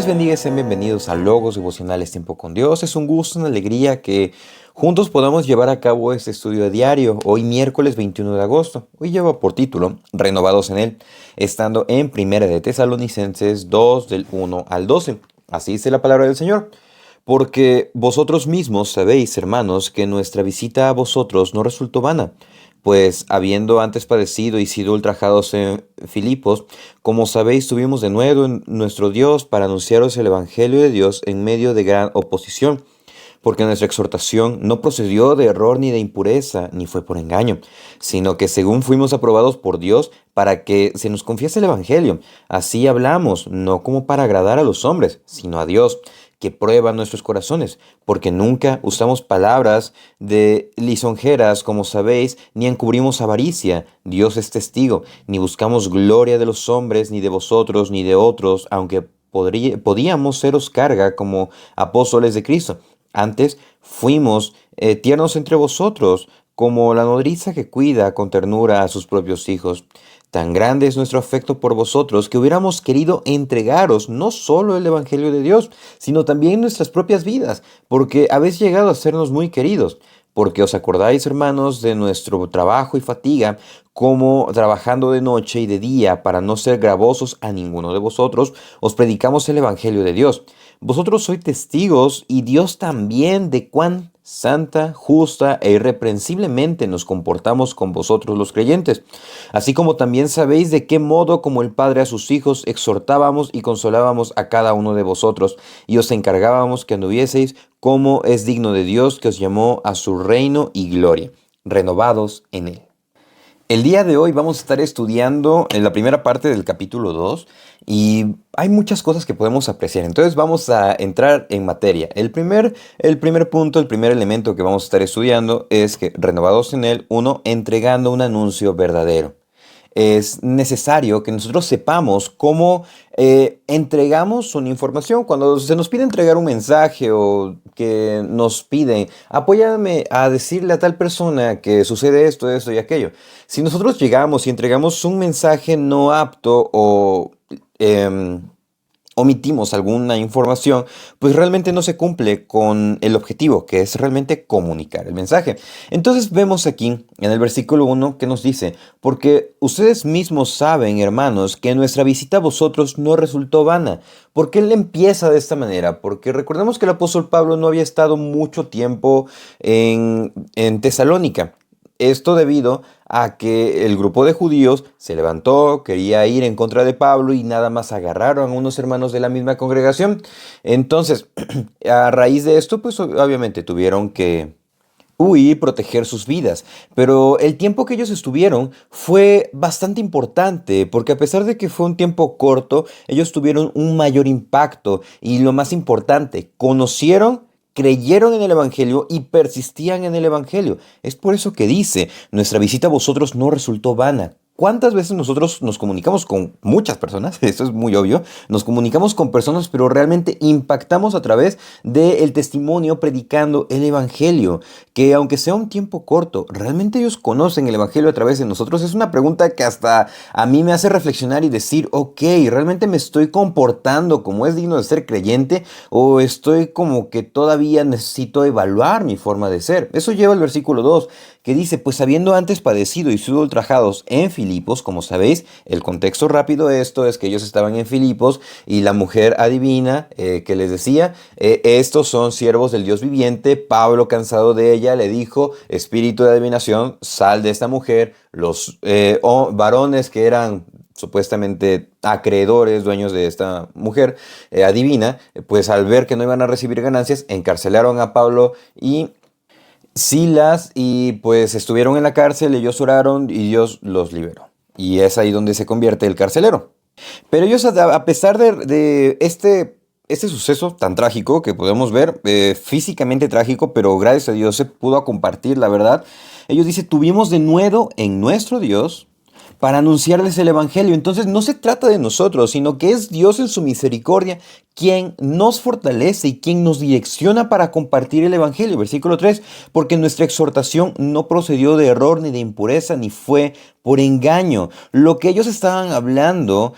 Les bendiga y sean bienvenidos a Logos Devocionales Tiempo con Dios. Es un gusto, una alegría que juntos podamos llevar a cabo este estudio diario. Hoy miércoles 21 de agosto. Hoy lleva por título Renovados en Él, estando en Primera de Tesalonicenses 2 del 1 al 12. Así dice la palabra del Señor. Porque vosotros mismos sabéis, hermanos, que nuestra visita a vosotros no resultó vana, pues habiendo antes padecido y sido ultrajados en Filipos, como sabéis, tuvimos de nuevo en nuestro Dios para anunciaros el Evangelio de Dios en medio de gran oposición, porque nuestra exhortación no procedió de error ni de impureza, ni fue por engaño, sino que según fuimos aprobados por Dios para que se nos confiese el Evangelio, así hablamos, no como para agradar a los hombres, sino a Dios, que prueba nuestros corazones, porque nunca usamos palabras de lisonjeras, como sabéis, ni encubrimos avaricia. Dios es testigo, ni buscamos gloria de los hombres, ni de vosotros, ni de otros, aunque podíamos seros carga como apóstoles de Cristo. Antes fuimos tiernos entre vosotros, como la nodriza que cuida con ternura a sus propios hijos. Tan grande es nuestro afecto por vosotros que hubiéramos querido entregaros no solo el Evangelio de Dios, sino también nuestras propias vidas, porque habéis llegado a sernos muy queridos. Porque os acordáis, hermanos, de nuestro trabajo y fatiga, como trabajando de noche y de día para no ser gravosos a ninguno de vosotros, os predicamos el Evangelio de Dios. Vosotros sois testigos y Dios también de cuán santa, justa e irreprensiblemente nos comportamos con vosotros los creyentes, así como también sabéis de qué modo como el Padre a sus hijos exhortábamos y consolábamos a cada uno de vosotros, y os encargábamos que anduvieseis como es digno de Dios que os llamó a su reino y gloria, renovados en él. El día de hoy vamos a estar estudiando en la primera parte del capítulo 2 y hay muchas cosas que podemos apreciar. Entonces vamos a entrar en materia. El primer punto, el primer elemento que vamos a estar estudiando es que renovados en él, uno, entregando un anuncio verdadero. Es necesario que nosotros sepamos cómo entregamos una información. Cuando se nos pide entregar un mensaje o que nos piden, apóyame a decirle a tal persona que sucede esto, esto y aquello. Si nosotros llegamos y entregamos un mensaje no apto o em, omitimos alguna información, pues realmente no se cumple con el objetivo, que es realmente comunicar el mensaje. Entonces vemos aquí en el versículo 1 que nos dice, porque ustedes mismos saben, hermanos, que nuestra visita a vosotros no resultó vana. ¿Por qué él empieza de esta manera? Porque recordemos que el apóstol Pablo no había estado mucho tiempo en Tesalónica. Esto debido a que el grupo de judíos se levantó, quería ir en contra de Pablo y nada más agarraron a unos hermanos de la misma congregación. Entonces, a raíz de esto, pues obviamente tuvieron que huir, proteger sus vidas. Pero el tiempo que ellos estuvieron fue bastante importante, porque a pesar de que fue un tiempo corto, ellos tuvieron un mayor impacto y lo más importante, conocieron, creyeron en el Evangelio y persistían en el Evangelio. Es por eso que dice, nuestra visita a vosotros no resultó vana. ¿Cuántas veces nosotros nos comunicamos con muchas personas? Eso es muy obvio. Nos comunicamos con personas, pero realmente impactamos a través del testimonio predicando el Evangelio. Que aunque sea un tiempo corto, ¿realmente ellos conocen el Evangelio a través de nosotros? Es una pregunta que hasta a mí me hace reflexionar y decir, ok, ¿realmente me estoy comportando como es digno de ser creyente? ¿O estoy como que todavía necesito evaluar mi forma de ser? Eso lleva al versículo 2, que dice, pues habiendo antes padecido y sido ultrajados en Filipos, como sabéis, el contexto rápido de esto es que ellos estaban en Filipos y la mujer adivina que les decía, estos son siervos del Dios viviente. Pablo, cansado de ella, le dijo, espíritu de adivinación, sal de esta mujer. Los varones que eran supuestamente acreedores, dueños de esta mujer adivina, pues al ver que no iban a recibir ganancias, encarcelaron a Pablo y Silas y pues estuvieron en la cárcel, ellos oraron y Dios los liberó. Y es ahí donde se convierte el carcelero. Pero ellos, a pesar de este suceso tan trágico que podemos ver, físicamente trágico, pero gracias a Dios se pudo compartir la verdad, ellos dicen, tuvimos de nuevo en nuestro Dios para anunciarles el Evangelio. Entonces no se trata de nosotros, sino que es Dios en su misericordia quien nos fortalece y quien nos direcciona para compartir el Evangelio. Versículo 3, porque nuestra exhortación no procedió de error ni de impureza, ni fue por engaño. Lo que ellos estaban hablando,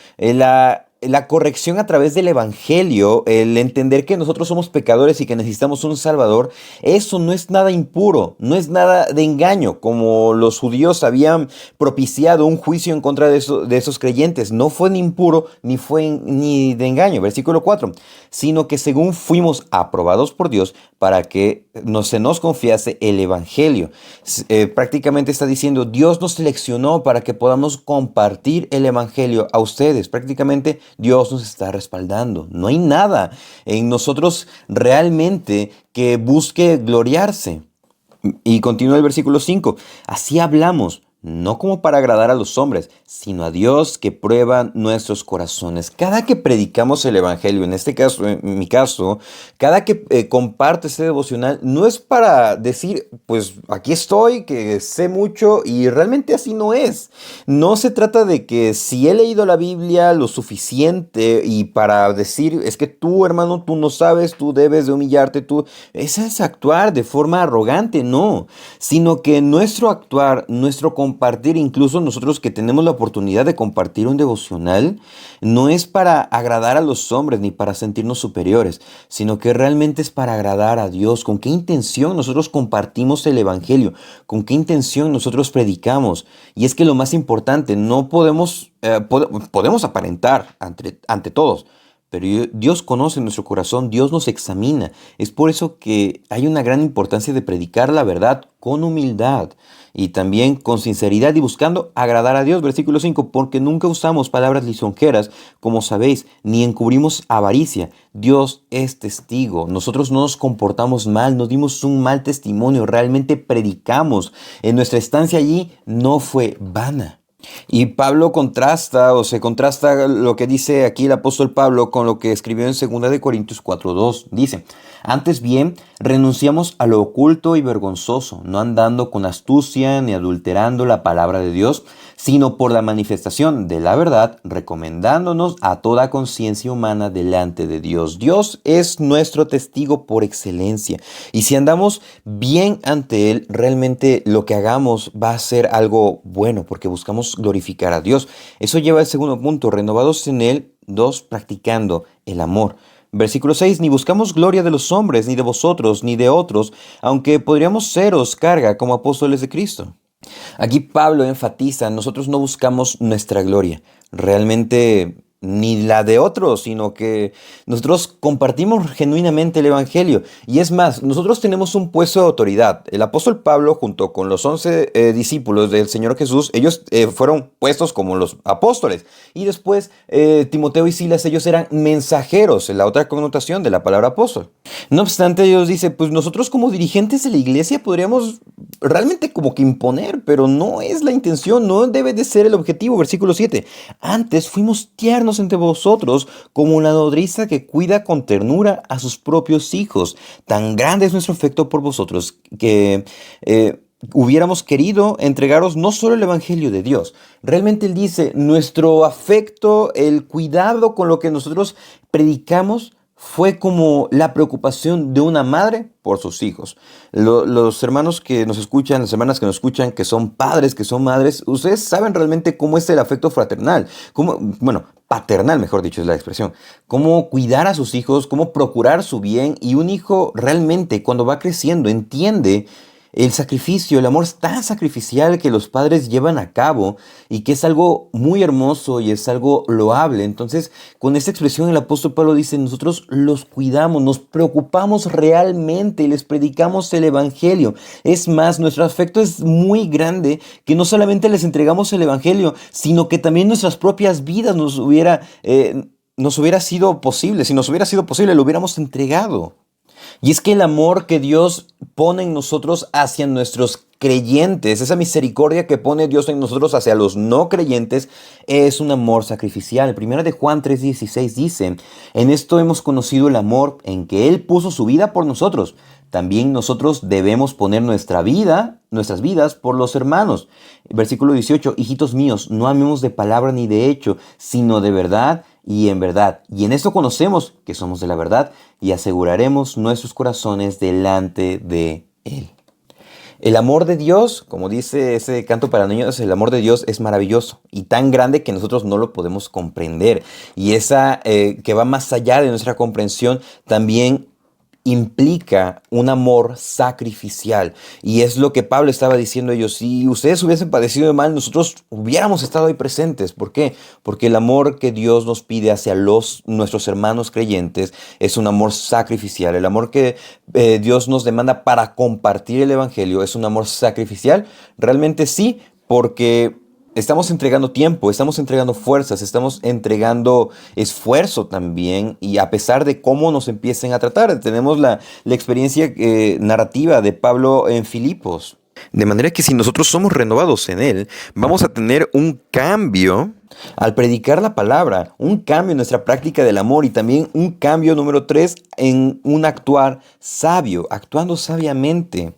la corrección a través del Evangelio, el entender que nosotros somos pecadores y que necesitamos un Salvador, eso no es nada impuro, no es nada de engaño, como los judíos habían propiciado un juicio en contra de esos creyentes. No fue ni impuro ni ni de engaño, versículo 4, sino que según fuimos aprobados por Dios para que se nos confiase el Evangelio. Prácticamente está diciendo, Dios nos seleccionó para que podamos compartir el Evangelio a ustedes. Prácticamente Dios nos está respaldando. No hay nada en nosotros realmente que busque gloriarse. Y continúa el versículo 5. Así hablamos, no como para agradar a los hombres, sino a Dios que prueba nuestros corazones. Cada que predicamos el Evangelio, en este caso, en mi caso, cada que comparto este devocional, no es para decir, pues aquí estoy, que sé mucho, y realmente así no es. No se trata de que si he leído la Biblia lo suficiente y para decir, es que tú, hermano, tú no sabes, tú debes de humillarte, ese es actuar de forma arrogante, no, sino que nuestro actuar, nuestro compartir, incluso nosotros que tenemos la oportunidad de compartir un devocional, no es para agradar a los hombres ni para sentirnos superiores, sino que realmente es para agradar a Dios. ¿Con qué intención nosotros compartimos el Evangelio? ¿Con qué intención nosotros predicamos? Y es que lo más importante, no podemos aparentar ante todos, pero Dios conoce nuestro corazón, Dios nos examina. Es por eso que hay una gran importancia de predicar la verdad con humildad y también con sinceridad y buscando agradar a Dios. Versículo 5, porque nunca usamos palabras lisonjeras, como sabéis, ni encubrimos avaricia. Dios es testigo. Nosotros no nos comportamos mal, no dimos un mal testimonio, realmente predicamos. En nuestra estancia allí no fue vana. Y Pablo contrasta o se contrasta lo que dice aquí el apóstol Pablo con lo que escribió en 2 Corintios 4:2. Dice, antes bien, renunciamos a lo oculto y vergonzoso, no andando con astucia ni adulterando la palabra de Dios, sino por la manifestación de la verdad, recomendándonos a toda conciencia humana delante de Dios. Dios es nuestro testigo por excelencia. Y si andamos bien ante Él, realmente lo que hagamos va a ser algo bueno, porque buscamos glorificar a Dios. Eso lleva al segundo punto, renovados en Él, 2, practicando el amor. Versículo 6, ni buscamos gloria de los hombres, ni de vosotros, ni de otros, aunque podríamos seros carga como apóstoles de Cristo. Aquí Pablo enfatiza, nosotros no buscamos nuestra gloria, realmente ni la de otros, sino que nosotros compartimos genuinamente el Evangelio. Y es más, nosotros tenemos un puesto de autoridad. El apóstol Pablo, junto con los 11 discípulos del Señor Jesús, ellos fueron puestos como los apóstoles. Y después Timoteo y Silas, ellos eran mensajeros, en la otra connotación de la palabra apóstol. No obstante, ellos dicen, pues nosotros como dirigentes de la iglesia podríamos realmente como que imponer, pero no es la intención, no debe de ser el objetivo. Versículo 7. Antes fuimos tiernos entre vosotros como la nodriza que cuida con ternura a sus propios hijos. Tan grande es nuestro afecto por vosotros que hubiéramos querido entregaros no solo el Evangelio de Dios. Realmente él dice, nuestro afecto, el cuidado con lo que nosotros predicamos, fue como la preocupación de una madre por sus hijos. Los hermanos que nos escuchan, las hermanas que nos escuchan, que son padres, que son madres, ustedes saben realmente cómo es el afecto fraternal, paternal, mejor dicho, es la expresión. Cómo cuidar a sus hijos, cómo procurar su bien. Y un hijo realmente, cuando va creciendo, entiende el sacrificio, el amor tan sacrificial que los padres llevan a cabo y que es algo muy hermoso y es algo loable. Entonces, con esta expresión el apóstol Pablo dice, nosotros los cuidamos, nos preocupamos realmente y les predicamos el Evangelio. Es más, nuestro afecto es muy grande que no solamente les entregamos el Evangelio, sino que también nuestras propias vidas nos hubiera sido posible. Si nos hubiera sido posible, lo hubiéramos entregado. Y es que el amor que Dios pone en nosotros hacia nuestros creyentes, esa misericordia que pone Dios en nosotros hacia los no creyentes, es un amor sacrificial. Primera de Juan 3:16 dice, en esto hemos conocido el amor en que Él puso su vida por nosotros. También nosotros debemos poner nuestras vidas por los hermanos. Versículo 18, hijitos míos, no amemos de palabra ni de hecho, sino de verdad y en verdad. Y en esto conocemos que somos de la verdad y aseguraremos nuestros corazones delante de Él. El amor de Dios, como dice ese canto para niños, el amor de Dios es maravilloso y tan grande que nosotros no lo podemos comprender. Y esa que va más allá de nuestra comprensión también implica un amor sacrificial. Y es lo que Pablo estaba diciendo a ellos. Si ustedes hubiesen padecido de mal, nosotros hubiéramos estado ahí presentes. ¿Por qué? Porque el amor que Dios nos pide hacia nuestros hermanos creyentes es un amor sacrificial. El amor que Dios nos demanda para compartir el Evangelio es un amor sacrificial. Realmente sí, porque estamos entregando tiempo, estamos entregando fuerzas, estamos entregando esfuerzo también, y a pesar de cómo nos empiecen a tratar, tenemos la experiencia narrativa de Pablo en Filipos. De manera que si nosotros somos renovados en Él, vamos a tener un cambio al predicar la palabra, un cambio en nuestra práctica del amor y también un cambio número 3 en un actuar sabio, actuando sabiamente.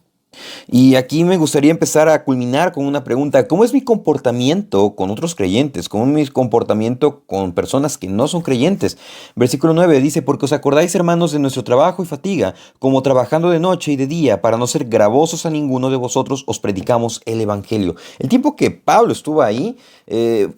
Y aquí me gustaría empezar a culminar con una pregunta. ¿Cómo es mi comportamiento con otros creyentes? ¿Cómo es mi comportamiento con personas que no son creyentes? Versículo 9 dice, porque os acordáis, hermanos, de nuestro trabajo y fatiga, como trabajando de noche y de día, para no ser gravosos a ninguno de vosotros, os predicamos el Evangelio. El tiempo que Pablo estuvo ahí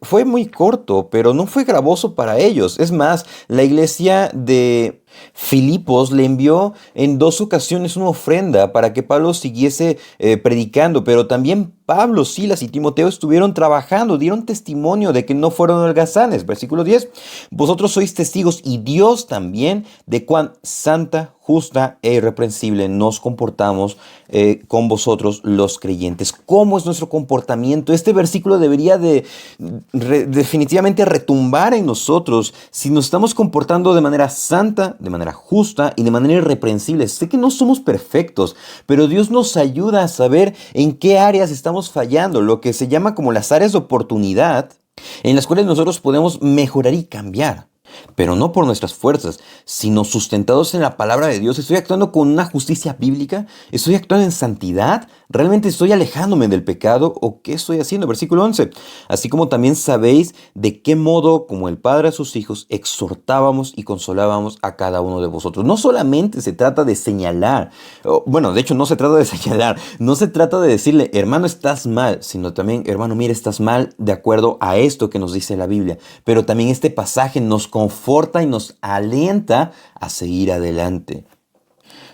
fue muy corto, pero no fue gravoso para ellos. Es más, la iglesia de Filipos le envió en 2 ocasiones una ofrenda para que Pablo siguiese predicando, pero también Pablo, Silas y Timoteo estuvieron trabajando, dieron testimonio de que no fueron holgazanes. Versículo 10, vosotros sois testigos y Dios también de cuán santa, justa e irreprensible nos comportamos con vosotros los creyentes. ¿Cómo es nuestro comportamiento? Este versículo debería definitivamente retumbar en nosotros si nos estamos comportando de manera santa, de manera justa y de manera irreprensible. Sé que no somos perfectos, pero Dios nos ayuda a saber en qué áreas estamos fallando, lo que se llama como las áreas de oportunidad en las cuales nosotros podemos mejorar y cambiar. Pero no por nuestras fuerzas, sino sustentados en la palabra de Dios. ¿Estoy actuando con una justicia bíblica? ¿Estoy actuando en santidad? ¿Realmente estoy alejándome del pecado? ¿O qué estoy haciendo? Versículo 11. Así como también sabéis de qué modo, como el Padre a sus hijos, exhortábamos y consolábamos a cada uno de vosotros. No solamente se trata de señalar, bueno, de hecho no se trata de señalar, no se trata de decirle, hermano, estás mal, sino también, hermano, mire, estás mal de acuerdo a esto que nos dice la Biblia. Pero también este pasaje nos conforta y nos alienta a seguir adelante.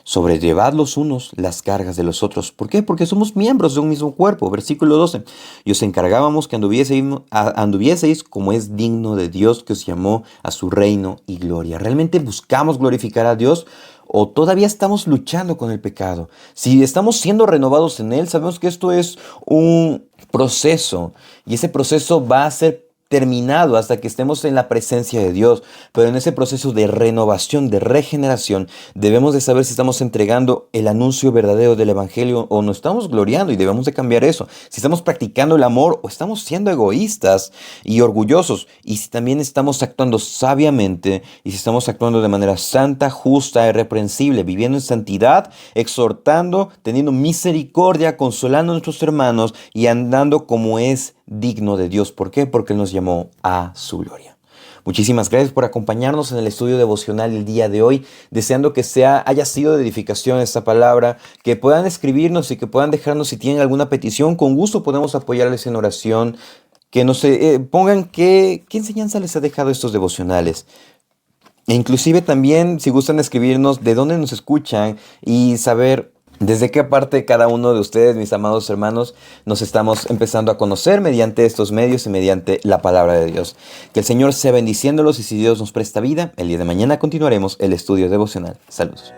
Sobrellevad los unos las cargas de los otros. ¿Por qué? Porque somos miembros de un mismo cuerpo. Versículo 12. Y os encargábamos que anduvieseis como es digno de Dios que os llamó a su reino y gloria. ¿Realmente buscamos glorificar a Dios o todavía estamos luchando con el pecado? Si estamos siendo renovados en Él, sabemos que esto es un proceso y ese proceso va a ser terminado hasta que estemos en la presencia de Dios. Pero en ese proceso de renovación, de regeneración, debemos de saber si estamos entregando el anuncio verdadero del Evangelio o nos estamos gloriando, y debemos de cambiar eso. Si estamos practicando el amor o estamos siendo egoístas y orgullosos, y si también estamos actuando sabiamente y si estamos actuando de manera santa, justa, irreprensible, viviendo en santidad, exhortando, teniendo misericordia, consolando a nuestros hermanos y andando como es digno de Dios. ¿Por qué? Porque Él nos llamó a su gloria. Muchísimas gracias por acompañarnos en el estudio devocional el día de hoy, deseando que haya sido de edificación esta palabra, que puedan escribirnos y que puedan dejarnos si tienen alguna petición. Con gusto podemos apoyarles en oración, que nos pongan qué enseñanza les ha dejado estos devocionales. E inclusive también, si gustan escribirnos de dónde nos escuchan y saber desde qué parte cada uno de ustedes, mis amados hermanos, nos estamos empezando a conocer mediante estos medios y mediante la palabra de Dios. Que el Señor sea bendiciéndolos, y si Dios nos presta vida, el día de mañana continuaremos el estudio devocional. Saludos.